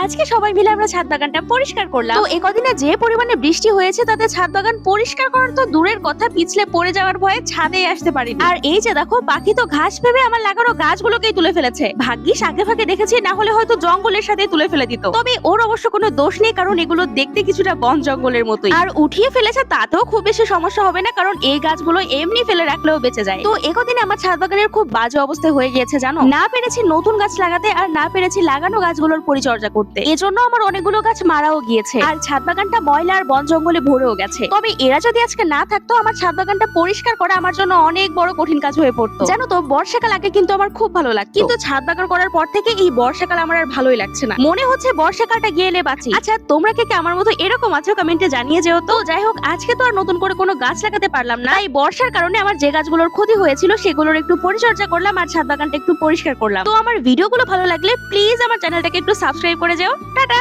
আজকে সবাই মিলে আমরা ছাদ বাগানটা পরিষ্কার করলাম। তো এই কদিনে যে পরিমাণে বৃষ্টি হয়েছে তাতে ছাদ বাগান পরিষ্কার করার তো দূরের কথা, পিছলে পড়ে যাওয়ার ভয়ে ছাদে আসতে পারিনি। আর এই যে দেখো, পাখি তো ঘাস ভেবে আমার লাগানো গাছগুলোকেই তুলে ফেলেছে। ভাগ্যিস আগে ভাগে দেখেছি, না হলে হয়তো জঙ্গলের সাথে তুলে ফেলে দিত। তবে ওর অবশ্য কোনো দোষ নেই, কারণ এগুলো দেখতে কিছুটা বন জঙ্গলের মতোই। আর উঠিয়ে ফেলেছে তাতেও খুব বেশি সমস্যা হবে না, কারণ এই গাছগুলো এমনি ফেলে রাখলেও বেঁচে যায়। তো একদিনে আমার ছাদ বাগানের খুব বাজে অবস্থা হয়ে গিয়েছে জানো। না পেরেছি নতুন গাছ লাগাতে, আর না পেরেছি লাগানো গাছগুলোর পরিচর্যা করতে। এজন্য আমার অনেকগুলো গাছ মারাও গিয়েছে, আর ছাদ বাগানটা ময়লা আর বন জঙ্গলে ভরেও গেছে। তবে এরা যদি আজকে না থাকতো, আমার ছাদ বাগানটা পরিষ্কার করা আমার জন্য অনেক বড় কঠিন কাজ হয়ে পড়তো। জানো তো, বর্ষাকাল আগে কিন্তু আমার খুব ভালো লাগতো, কিন্তু ছাদ বাগান করার পর থেকে এই বর্ষাকাল আমার আর ভালোই লাগছে না। মনে হচ্ছে বর্ষাকালটা গেলে বাঁচি। আচ্ছা, তোমরা কে আমার মতো এরকম আছো? কমেন্টে জানিয়ে যেও তো। যাই হোক, আজকে তো আর নতুন করে কোনো গাছ লাগাতে পারলাম না, তাই বর্ষার কারণে আমার যে গাছগুলোর ক্ষতি হয়েছিল সেগুলোর একটু পরিচর্যা করলাম আর ছাদ বাগানটা একটু পরিষ্কার করলাম। তো আমার ভিডিওগুলো ভালো লাগলে প্লিজ আমার চ্যানেলটাকে একটু সাবস্ক্রাইব করে যেও। টাটা।